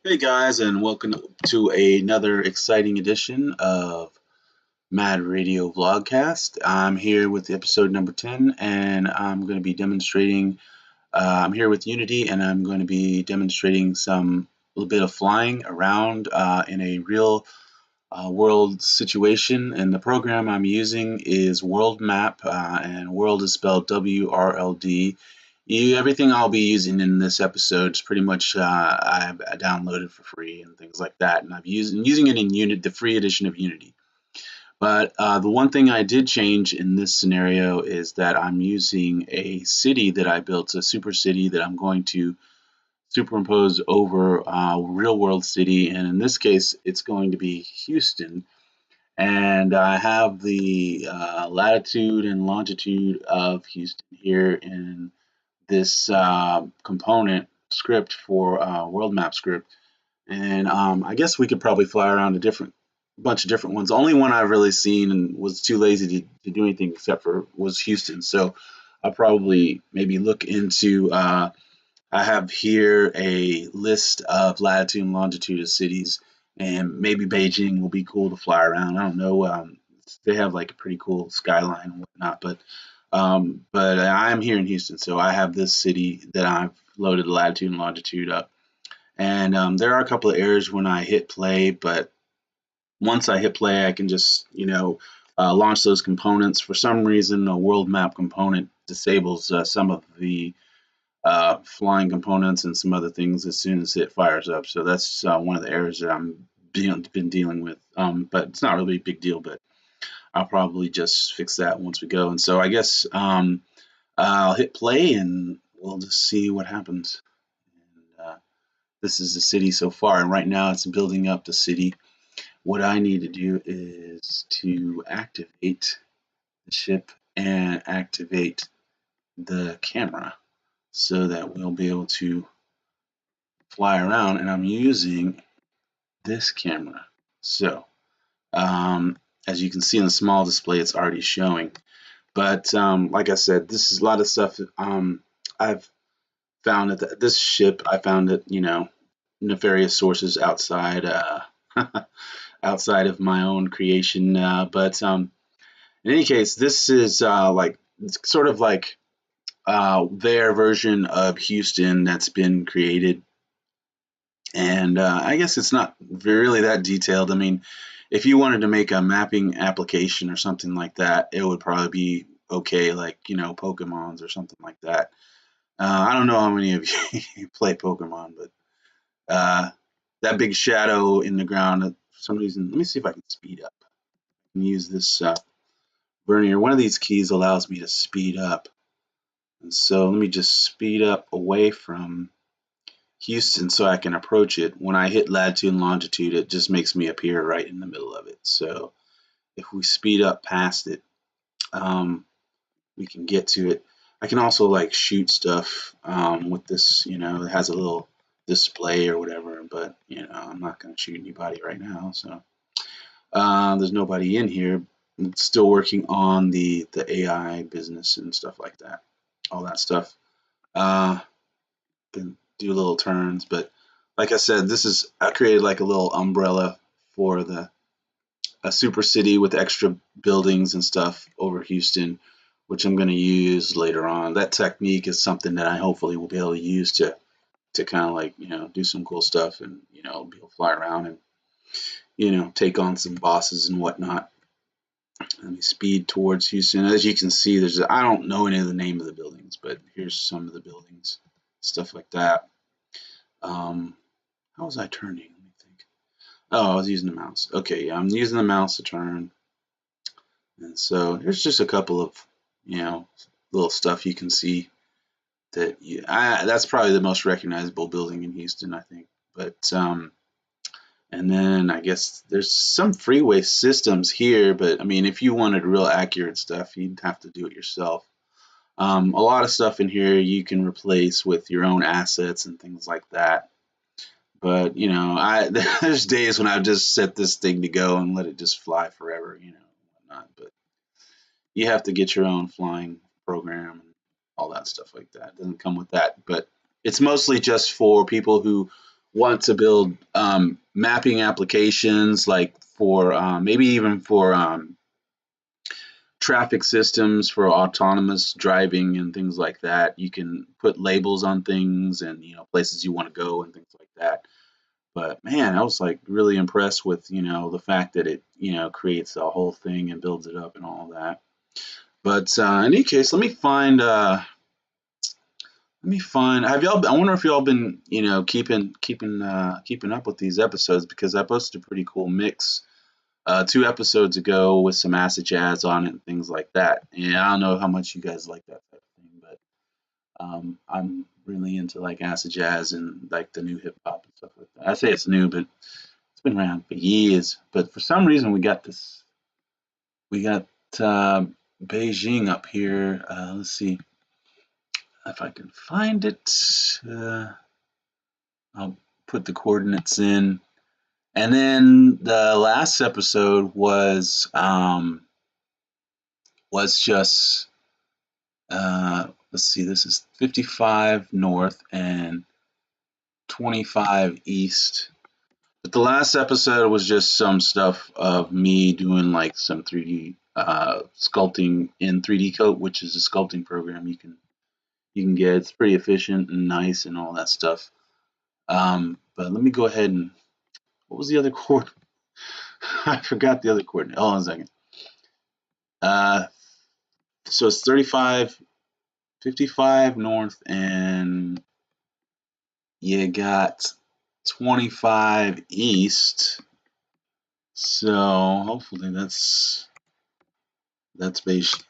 Hey guys, and welcome to another exciting edition of Mad Radio Vlogcast. I'm here with episode number 10, and I'm going to be demonstrating. I'm here with Unity, and I'm going to be demonstrating some little bit of flying around in a real world situation. And the program I'm using is WrldMap, and world is spelled WRLD. Everything I'll be using in this episode is pretty much I've downloaded for free and things like that, and I'm using it in the free edition of Unity. But the one thing I did change in this scenario is that I'm using a city that I built, a super city that I'm going to superimpose over a real world city, and in this case, it's going to be Houston. And I have the latitude and longitude of Houston here in this component script for WrldMap script, and I guess we could probably fly around a bunch of different ones. The only one I've really seen and was too lazy to do anything except for was Houston. So I'll probably maybe look into. I have here a list of latitude and longitude of cities, and maybe Beijing will be cool to fly around. I don't know. They have like a pretty cool skyline and whatnot, but I'm here in Houston, so I have this city that I've loaded the latitude and longitude up. And there are a couple of errors when I hit play, but once I hit play, I can just, launch those components. For some reason, a world map component disables some of the flying components and some other things as soon as it fires up. So that's one of the errors that I'm been dealing with. But it's not really a big deal, but I'll probably just fix that once we go. And so I guess I'll hit play and we'll just see what happens. And, this is the city so far, and right now it's building up the city. What I need to do is to activate the ship and activate the camera so that we'll be able to fly around, and I'm using this camera. So as you can see in the small display, it's already showing. But like I said, this is a lot of stuff. I've found that this ship, I found it, nefarious sources outside outside of my own creation. But in any case, this is like it's sort of like their version of Houston that's been created, and I guess it's not really that detailed. I mean, if you wanted to make a mapping application or something like that, it would probably be okay, like Pokemons or something like that. I don't know how many of you play Pokemon, but that big shadow in the ground, for some reason, let me see if I can speed up. I can use this vernier. One of these keys allows me to speed up. And so let me just speed up away from Houston so I can approach it. When I hit latitude and longitude, it just makes me appear right in the middle of it. So if we speed up past it, we can get to it. I can also like shoot stuff with this, it has a little display or whatever, but I'm not going to shoot anybody right now. So there's nobody in here. I'm still working on the AI business and stuff like that, all that stuff. Can do little turns, but like I said, I created like a little umbrella for a super city with extra buildings and stuff over Houston, which I'm going to use later on. That technique is something that I hopefully will be able to use to kind of like do some cool stuff and be able to fly around and take on some bosses and whatnot. Let me speed towards Houston. As you can see, I don't know any of the name of the buildings, but here's some of the buildings, stuff like that. How was I turning? Let me think. Oh, I was using the mouse. Okay, yeah, I'm using the mouse to turn. And so here's just a couple of, little stuff you can see that that's probably the most recognizable building in Houston, I think. But and then I guess there's some freeway systems here, but I mean, if you wanted real accurate stuff, you'd have to do it yourself. A lot of stuff in here you can replace with your own assets and things like that. But there's days when I've just set this thing to go and let it just fly forever, whatnot. But you have to get your own flying program and all that stuff like that. It doesn't come with that, but it's mostly just for people who want to build mapping applications, like for maybe even for traffic systems for autonomous driving and things like that. You can put labels on things and places you want to go and things like that. But man, I was like really impressed with the fact that it creates the whole thing and builds it up and all that. But in any case, let me find. Let me find. Have y'all? I wonder if y'all been keeping up with these episodes, because I posted a pretty cool mix 2 episodes ago with some acid jazz on it and things like that. And I don't know how much you guys like that type of thing, but I'm really into like acid jazz and like the new hip hop and stuff like that. I say it's new, but it's been around for years. But for some reason, we got uh, Beijing up here. Let's see if I can find it. I'll put the coordinates in. And then the last episode was just let's see, this is 55 north and 25 east. But the last episode was just some stuff of me doing like some 3D sculpting in 3D Coat, which is a sculpting program you can get. It's pretty efficient and nice and all that stuff. But let me go ahead and what was the other coordinate? I forgot the other coordinate. Hold on a second. Uh, so it's 35, 55 north, and you got 25 east. So hopefully that's Beijing.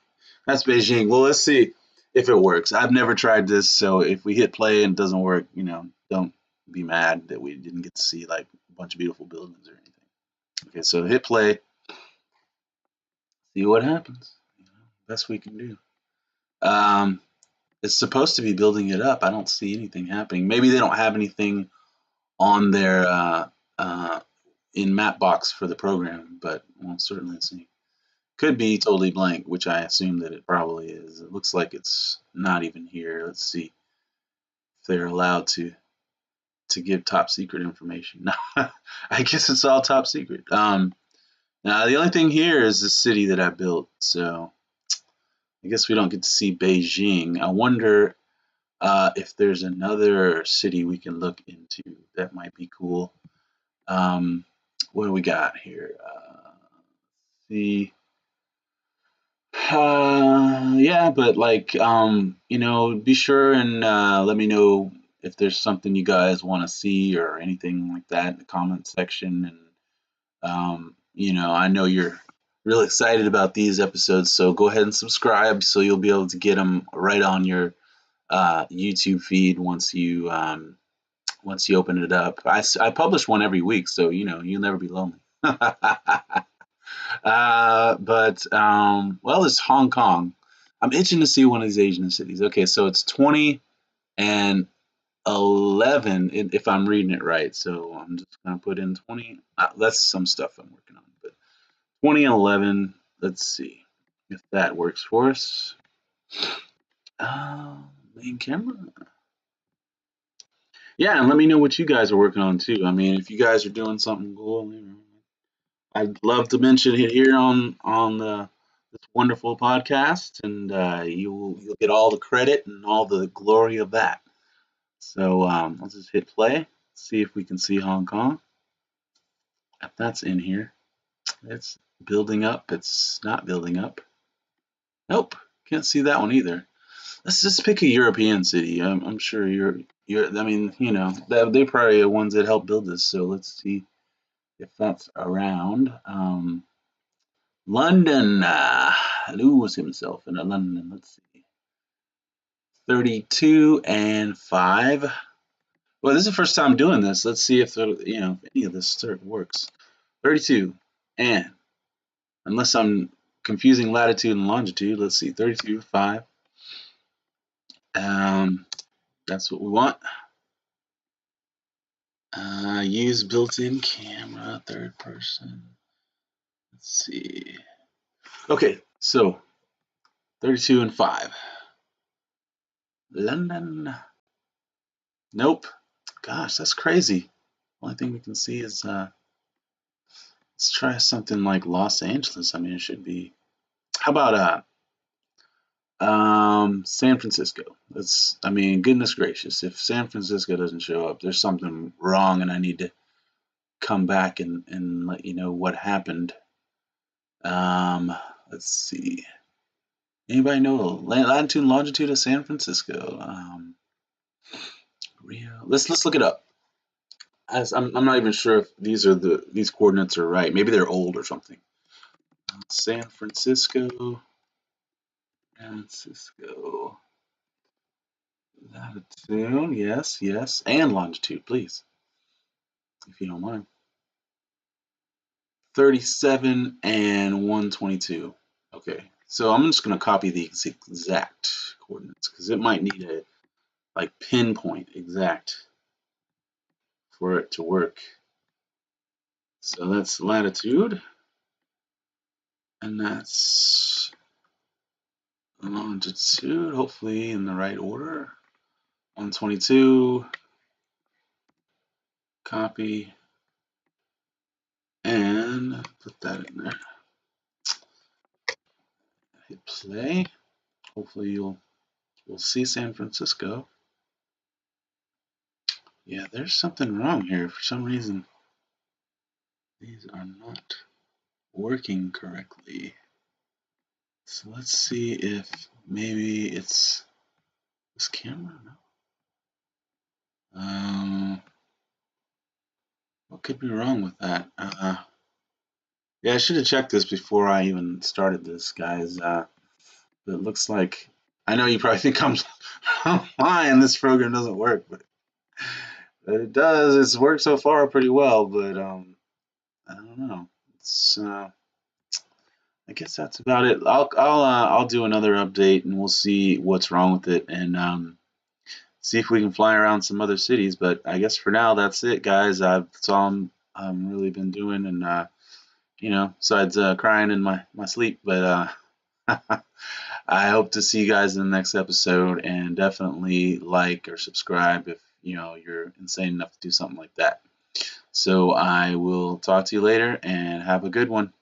That's Beijing. Well, let's see if it works. I've never tried this, so if we hit play and it doesn't work, don't be mad that we didn't get to see like a bunch of beautiful buildings or anything. Okay, so hit play, see what happens. Best we can do. Um, it's supposed to be building it up. I don't see anything happening. Maybe they don't have anything on their in Mapbox for the program, but we'll certainly see. Could be totally blank, which I assume that it probably is. It looks like it's not even here. Let's see if they're allowed to give top secret information. I guess it's all top secret. Now the only thing here is the city that I built, so I guess we don't get to see Beijing. I wonder if there's another city we can look into. That might be cool. What do we got here? The yeah, but like be sure and let me know if there's something you guys want to see or anything like that in the comment section. And I know you're really excited about these episodes, so go ahead and subscribe so you'll be able to get them right on your YouTube feed once you open it up. I publish one every week, so you'll never be lonely. But well, it's Hong Kong. I'm itching to see one of these Asian cities. Okay, so it's 20 and 11 if I'm reading it right. So I'm just gonna put in 20. That's some stuff I'm working on, but 20 and 11. Let's see if that works for us. Main camera. Yeah, and let me know what you guys are working on too. I mean, if you guys are doing something cool, I'd love to mention it here on this wonderful podcast, and you'll get all the credit and all the glory of that. So let's just hit play, see if we can see Hong Kong. If that's in here, it's building up. It's not building up. Nope, can't see that one either. Let's just pick a European city. I'm sure you're. I mean, they're probably the ones that helped build this. So let's see if that's around. London lose himself in London. Let's see. 32 and 5. Well, this is the first time doing this. Let's see if if any of this works. 32 and unless I'm confusing latitude and longitude, let's see. 32 5. That's what we want. Use built-in camera, third person. Let's see. Okay, so 32 and 5. London. Nope. Gosh, that's crazy. Only thing we can see is let's try something like Los Angeles. I mean, it should be. How about San Francisco? That's. I mean, goodness gracious, if San Francisco doesn't show up, there's something wrong, and I need to come back and let you know what happened. Um, let's see. Anybody know latitude and longitude of San Francisco? Rio. Let's look it up. I'm not even sure if these coordinates are right. Maybe they're old or something. San Francisco, latitude. Yes, yes, and longitude, please, if you don't mind. 37 and 122. Okay, so I'm just gonna copy the exact coordinates because it might need a like pinpoint exact for it to work. So that's latitude, and that's longitude, hopefully in the right order. 122, copy, and put that in there. Hit play. Hopefully we'll see San Francisco. Yeah, there's something wrong here for some reason. These are not working correctly. So let's see if maybe it's this camera. No. What could be wrong with that? Yeah, I should have checked this before I even started this, guys. But it looks like I know you probably think I'm lying. This program doesn't work, but it does. It's worked so far pretty well, but I don't know. It's I guess that's about it. I'll do another update and we'll see what's wrong with it and see if we can fly around some other cities. But I guess for now that's it, guys. That's all I'm really been doing, and besides crying in my sleep. But I hope to see you guys in the next episode, and definitely like or subscribe if you're insane enough to do something like that. So I will talk to you later, and have a good one.